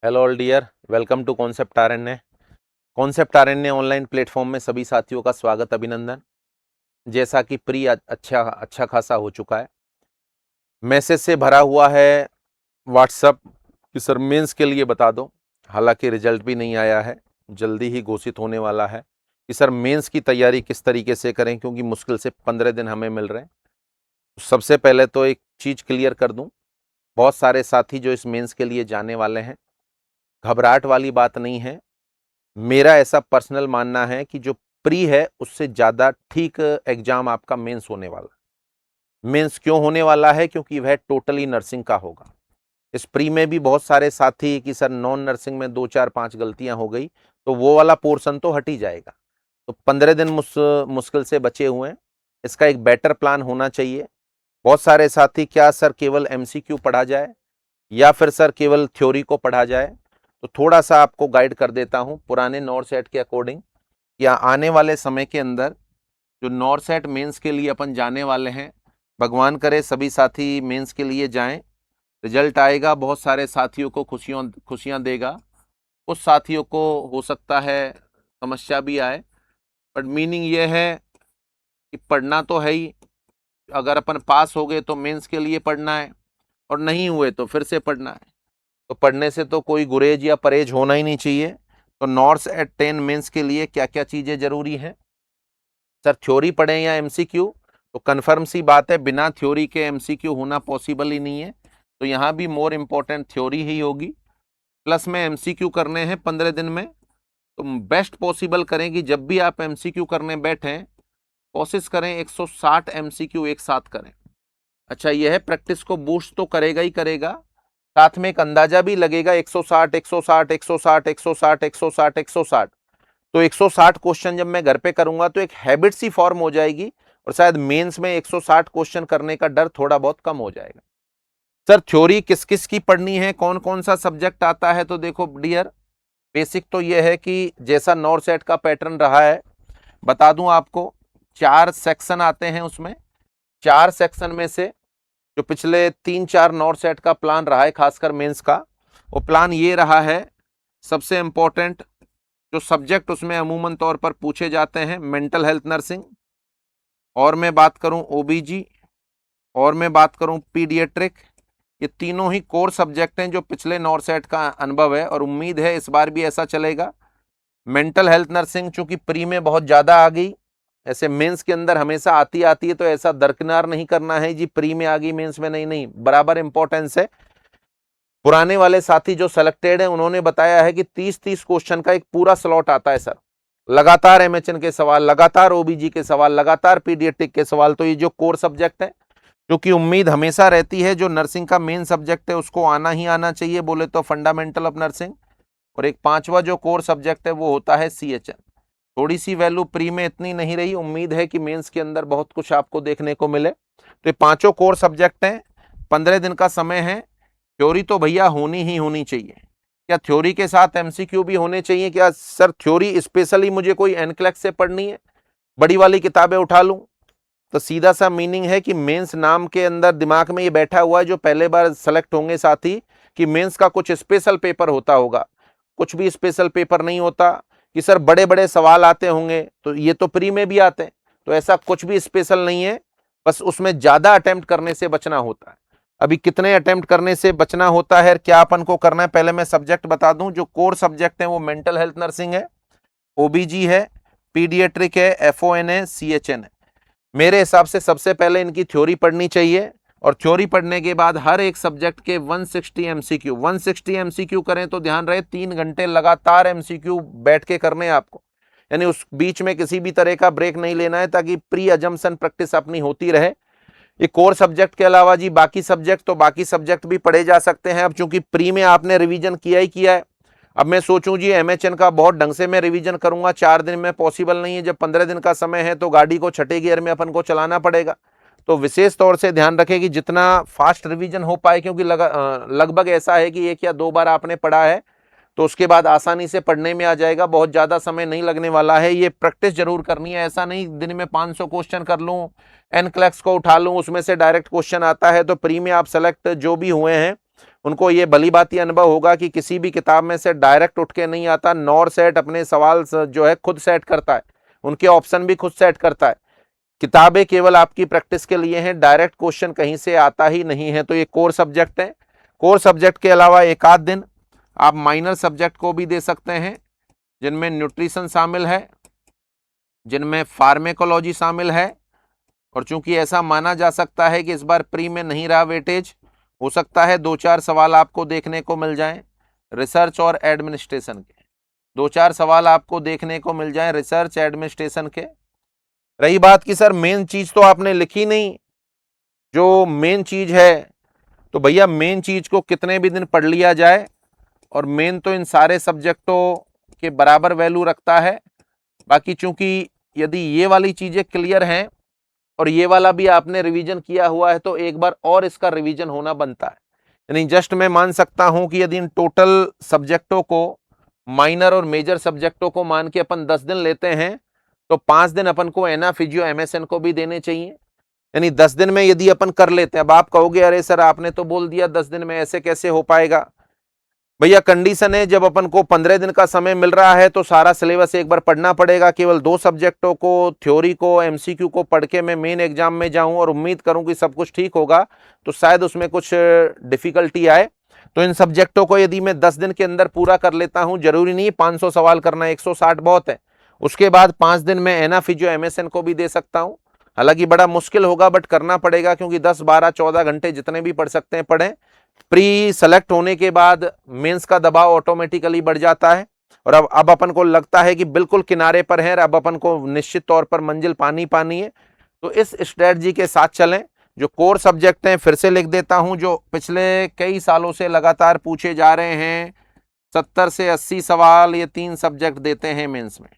Hello all dear, welcome to concept RNA. Concept RNA online platform में सभी साथियों का स्वागत, अभिनंदन। जैसा कि प्री अच्छा अच्छा खासा हो चुका है, मैसेज से भरा हुआ है व्हाट्सअप कि सर मेंस के लिए बता दो। हालांकि रिजल्ट भी नहीं आया है, जल्दी ही घोषित होने वाला है कि सर मेंस की तैयारी किस तरीके से करें, क्योंकि मुश्किल से 15 दिन हमें मिल रहे हैं। सबसे पहले तो एक चीज़ क्लियर कर दूं, बहुत सारे साथी जो इस मेंस के लिए जाने वाले हैं, घबराहट वाली बात नहीं है। मेरा ऐसा पर्सनल मानना है कि जो प्री है उससे ज़्यादा ठीक एग्जाम आपका मेंस होने वाला है। मेंस क्यों होने वाला है? क्योंकि वह टोटली नर्सिंग का होगा। इस प्री में भी बहुत सारे साथी कि सर नॉन नर्सिंग में 2 4 5 गलतियां हो गई, तो वो वाला पोर्शन तो हट ही जाएगा। तो 15 दिन मुश्किल से बचे हुए हैं, इसका एक बेटर प्लान होना चाहिए। बहुत सारे साथी क्या सर केवल एमसीक्यू पढ़ा जाए या फिर सर केवल थ्योरी को पढ़ा जाए, तो थोड़ा सा आपको गाइड कर देता हूं पुराने नॉर सेट के अकॉर्डिंग, या आने वाले समय के अंदर जो नॉर सेट मेंस के लिए अपन जाने वाले हैं। भगवान करे सभी साथी मेंस के लिए जाएं, रिजल्ट आएगा, बहुत सारे साथियों को खुशियां खुशियां देगा। कुछ साथियों को हो सकता है समस्या भी आए, बट मीनिंग ये है कि पढ़ना तो है ही। अगर अपन पास हो गए तो मेंस के लिए पढ़ना है, और नहीं हुए तो फिर से पढ़ना है। तो पढ़ने से तो कोई गुरेज या परहेज होना ही नहीं चाहिए। तो नॉर्स एट 10 मेंस के लिए क्या क्या चीज़ें जरूरी हैं? सर थ्योरी पढ़ें या एमसीक्यू? तो कन्फर्म सी बात है, बिना थ्योरी के एमसीक्यू होना पॉसिबल ही नहीं है। तो यहाँ भी मोर इम्पोर्टेंट थ्योरी ही होगी, प्लस में एमसीक्यू करने हैं 15 दिन में। तो बेस्ट पॉसिबल करें कि जब भी आप एमसीक्यू करने बैठें, कोशिश करें 160 एमसीक्यू एक साथ करें। अच्छा, यह है प्रैक्टिस को बूस्ट तो करेगा ही करेगा, साथ में एक अंदाजा भी लगेगा 160 160 160 160 160 160। तो 160 क्वेश्चन जब मैं घर पे करूंगा तो एक हैबिट सी फॉर्म हो जाएगी, और शायद मेंस में 160 क्वेश्चन करने का डर थोड़ा बहुत कम हो जाएगा। सर थ्योरी किस किस की पढ़नी है, कौन कौन सा सब्जेक्ट आता है? तो देखो डियर, बेसिक तो यह है कि जैसा नॉर सेट का पैटर्न रहा है, बता दूं आपको, 4 सेक्शन आते हैं उसमें। 4 सेक्शन में से जो पिछले 3 4 नॉर सेट का प्लान रहा है, खासकर मेंस का, वो प्लान ये रहा है। सबसे इंपॉर्टेंट जो सब्जेक्ट उसमें अमूमन तौर पर पूछे जाते हैं, मेंटल हेल्थ नर्सिंग, और मैं बात करूं ओबीजी, और मैं बात करूं पीडियाट्रिक। ये तीनों ही कोर सब्जेक्ट हैं जो पिछले नॉर सेट का अनुभव है, और उम्मीद है इस बार भी ऐसा चलेगा। मेंटल हेल्थ नर्सिंग चूंकि प्री में बहुत ज़्यादा आ गई, ऐसे मेंस के अंदर हमेशा आती आती है, तो ऐसा दरकिनार नहीं करना है जी प्री में आ गई मेंस में नहीं, नहीं, बराबर इंपॉर्टेंस है। पुराने वाले साथी जो सेलेक्टेड है उन्होंने बताया है कि 30-30 क्वेश्चन का एक पूरा स्लॉट आता है सर, लगातार एमएचएन के सवाल, लगातार ओबीजी के सवाल, लगातार पीडियाट्रिक के सवाल। तो ये जो कोर सब्जेक्ट है, क्योंकि उम्मीद हमेशा रहती है जो नर्सिंग का मेन सब्जेक्ट है उसको आना ही आना चाहिए, बोले तो फंडामेंटल ऑफ नर्सिंग। और एक 5वां जो कोर सब्जेक्ट है वो होता है सीएचएन। थोड़ी सी वैल्यू प्री में इतनी नहीं रही, उम्मीद है कि मेंस के अंदर बहुत कुछ आपको देखने को मिले। तो ये 5 कोर सब्जेक्ट हैं, 15 दिन का समय है। थ्योरी तो भैया होनी ही होनी चाहिए। क्या थ्योरी के साथ एमसीक्यू भी होने चाहिए? क्या सर थ्योरी स्पेशली मुझे कोई एनक्लेक्स से पढ़नी है, बड़ी वाली किताबें उठा लूं? तो सीधा सा मीनिंग है कि मेंस नाम के अंदर दिमाग में ये बैठा हुआ है जो पहले बार सेलेक्ट होंगे साथी, कि मेंस का कुछ स्पेशल पेपर होता होगा। कुछ भी स्पेशल पेपर नहीं होता। कि सर बड़े बड़े सवाल आते होंगे, तो ये तो प्री में भी आते हैं, तो ऐसा कुछ भी स्पेशल नहीं है। बस उसमें ज्यादा अटेम्प्ट करने से बचना होता है। अभी कितने अटेम्प्ट करने से बचना होता है, क्या अपन को करना है, पहले मैं सब्जेक्ट बता दूं। जो कोर सब्जेक्ट है वो मेंटल हेल्थ नर्सिंग है, ओबीजी है, पीडियाट्रिक है, एफओएन है, सीएचएन है। मेरे हिसाब से सबसे पहले इनकी थ्योरी पढ़नी चाहिए, और थ्योरी पढ़ने के बाद हर एक सब्जेक्ट के 160 एमसीक्यू, 160 एमसीक्यू करें तो ध्यान रहे 3 घंटे लगातार एमसीक्यू बैठ के करने हैं आपको। यानी उस बीच में किसी भी तरह का ब्रेक नहीं लेना है, ताकि प्री अजम्पशन प्रैक्टिस अपनी होती रहे। ये कोर सब्जेक्ट के अलावा जी बाकी सब्जेक्ट, तो बाकी सब्जेक्ट भी पढ़े जा सकते हैं। अब चूंकि प्री में आपने रिवीजन किया ही किया है, अब मैं सोचूं जी एमएचएन का बहुत ढंग से मैं रिवीजन करूंगा, 4 दिन में पॉसिबल नहीं है। जब 15 दिन का समय है तो गाड़ी को छठे गियर में अपन को चलाना पड़ेगा। तो विशेष तौर से ध्यान रखें कि जितना फास्ट रिवीजन हो पाए, क्योंकि लगभग ऐसा है कि 1 या 2 बार आपने पढ़ा है तो उसके बाद आसानी से पढ़ने में आ जाएगा, बहुत ज़्यादा समय नहीं लगने वाला है। ये प्रैक्टिस जरूर करनी है, ऐसा नहीं दिन में 500 क्वेश्चन कर लूँ, एनक्लेक्स को उठा लूँ, उसमें से डायरेक्ट क्वेश्चन आता है। तो प्री में आप सेलेक्ट जो भी हुए हैं उनको ये भली भांति अनुभव होगा कि किसी भी किताब में से डायरेक्ट उठ के नहीं आता। नॉर सेट अपने सवाल जो है खुद सेट करता है, उनके ऑप्शन भी खुद सेट करता है। किताबें केवल आपकी प्रैक्टिस के लिए हैं, डायरेक्ट क्वेश्चन कहीं से आता ही नहीं है। तो ये कोर सब्जेक्ट है। कोर सब्जेक्ट के अलावा एक आध दिन आप माइनर सब्जेक्ट को भी दे सकते हैं, जिनमें न्यूट्रिशन शामिल है, जिनमें फार्मेकोलॉजी शामिल है। और चूंकि ऐसा माना जा सकता है कि इस बार प्री में नहीं रहा वेटेज, हो सकता है 2-4 सवाल आपको देखने को मिल जाएं रिसर्च और एडमिनिस्ट्रेशन के। 2-4 सवाल आपको देखने को मिल जाएं रिसर्च एडमिनिस्ट्रेशन के। रही बात कि सर मेन चीज तो आपने लिखी नहीं, जो मेन चीज है तो भैया मेन चीज को कितने भी दिन पढ़ लिया जाए, और मेन तो इन सारे सब्जेक्टों के बराबर वैल्यू रखता है। बाकी चूंकि यदि ये वाली चीजें क्लियर हैं और ये वाला भी आपने रिवीजन किया हुआ है, तो एक बार और इसका रिवीजन होना बनता है। यानी जस्ट मैं मान सकता हूं कि यदि इन टोटल सब्जेक्टों को, माइनर और मेजर सब्जेक्टों को मान के अपन 10 दिन लेते हैं, तो 5 दिन अपन को एना, फिजियो, एमएसएन को भी देने चाहिए। यानी 10 दिन में यदि अपन कर लेते हैं, अब आप कहोगे अरे सर आपने तो बोल दिया 10 दिन में, ऐसे कैसे हो पाएगा। भैया कंडीशन है, जब अपन को 15 दिन का समय मिल रहा है तो सारा सिलेबस एक बार पढ़ना पड़ेगा। केवल 2 सब्जेक्टों को, थ्योरी को, एमसीक्यू को पढ़ के मैं मेन एग्जाम में जाऊं और उम्मीद करूं कि सब कुछ ठीक होगा, तो शायद उसमें कुछ डिफिकल्टी आए। तो इन सब्जेक्टों को यदि मैं 10 दिन के अंदर पूरा कर लेता हूं, जरूरी नहीं 500 सवाल करना, 160 बहुत है। उसके बाद 5 दिन में एना, फिजियो, एमएसएन को भी दे सकता हूं। हालांकि बड़ा मुश्किल होगा, बट करना पड़ेगा, क्योंकि 10, 12, 14 घंटे जितने भी पढ़ सकते हैं पढ़ें। प्री सेलेक्ट होने के बाद मेंस का दबाव ऑटोमेटिकली बढ़ जाता है, और अब अपन को लगता है कि बिल्कुल किनारे पर है, अब अपन को निश्चित तौर पर मंजिल पानी पानी है। तो इस स्ट्रेटजी के साथ चलें। जो कोर सब्जेक्ट हैं फिर से लिख देता हूं, जो पिछले कई सालों से लगातार पूछे जा रहे हैं, 70 से 80 सवाल ये 3 सब्जेक्ट देते हैं मेंस में।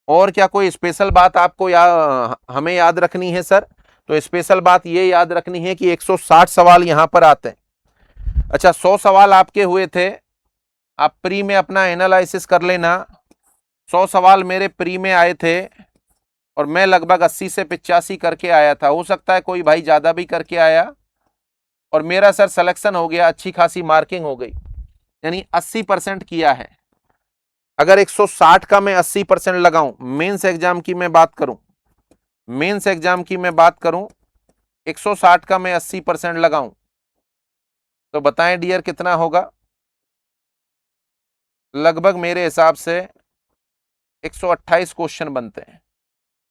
और क्या कोई स्पेशल बात आपको हमें याद रखनी है सर? तो स्पेशल बात ये याद रखनी है कि 160 सवाल यहां पर आते हैं। अच्छा, 100 सवाल आपके हुए थे, आप प्री में अपना एनालिसिस कर लेना। 100 सवाल मेरे प्री में आए थे और मैं लगभग 80 से 85 करके आया था। हो सकता है कोई भाई ज्यादा भी करके आया, और मेरा सर सिलेक्शन हो गया, अच्छी खासी मार्किंग हो गई, यानी 80% किया है। अगर 160 का मैं 80% लगाऊं, मेंस एग्जाम की मैं बात करूं, मेंस एग्जाम की मैं बात करूं, 160 का मैं 80% लगाऊं, तो बताएं डियर कितना होगा? लगभग मेरे हिसाब से 128 क्वेश्चन बनते हैं।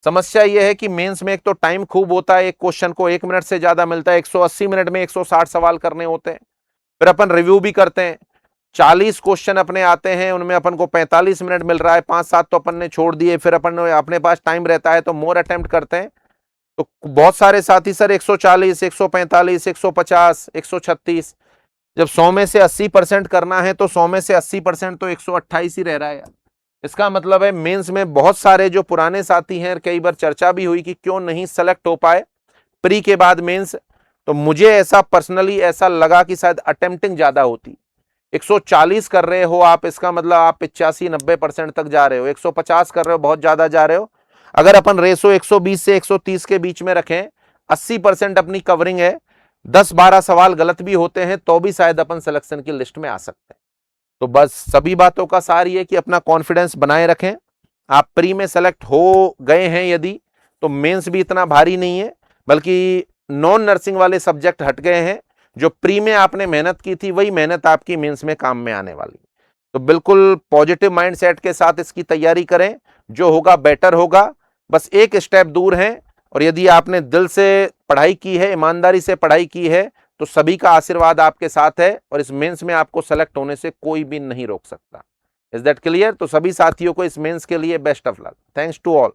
समस्या यह है कि मेंस में एक तो टाइम खूब होता है, एक क्वेश्चन को 1 मिनट से ज्यादा मिलता है। 180 मिनट में 160 सवाल करने होते हैं। फिर अपन रिव्यू भी करते हैं, 40 क्वेश्चन अपने आते हैं, उनमें अपन को 45 मिनट मिल रहा है, 5-7 तो अपन ने छोड़ दिए। फिर अपन अपने पास टाइम रहता है तो मोर अटेम्प्ट करते हैं। तो बहुत सारे साथी सर 140, 145, 150, 136, जब 100 में से 80% करना है तो 100 में से 80% तो 128 ही रह रहा है यार। इसका मतलब है मेंस में बहुत सारे जो पुराने साथी हैं, कई बार चर्चा भी हुई कि क्यों नहीं सेलेक्ट हो पाए प्री के बाद मेंस। तो मुझे ऐसा पर्सनली ऐसा लगा कि शायद अटेम्प्टिंग ज्यादा होती। 140 कर रहे हो आप, इसका मतलब आप 85-90% तक जा रहे हो। 150 कर रहे हो, बहुत ज्यादा जा रहे हो। अगर अपन रेशो 120 से 130 के बीच में रखें, 80% अपनी कवरिंग है, 10-12 सवाल गलत भी होते हैं तो भी शायद अपन सिलेक्शन की लिस्ट में आ सकते हैं। तो बस सभी बातों का सार ये कि अपना कॉन्फिडेंस बनाए रखें। आप प्री में सेलेक्ट हो गए हैं यदि, तो मेंस भी इतना भारी नहीं है, बल्कि नॉन नर्सिंग वाले सब्जेक्ट हट गए हैं। जो प्री में आपने मेहनत की थी वही मेहनत आपकी मेंस में काम में आने वाली। तो बिल्कुल पॉजिटिव माइंडसेट के साथ इसकी तैयारी करें, जो होगा बेटर होगा। बस एक स्टेप दूर है, और यदि आपने दिल से पढ़ाई की है, ईमानदारी से पढ़ाई की है, तो सभी का आशीर्वाद आपके साथ है, और इस मेंस में आपको सेलेक्ट होने से कोई भी नहीं रोक सकता। Is that clear? तो सभी साथियों को इस मेंस के लिए best of luck. Thanks to all.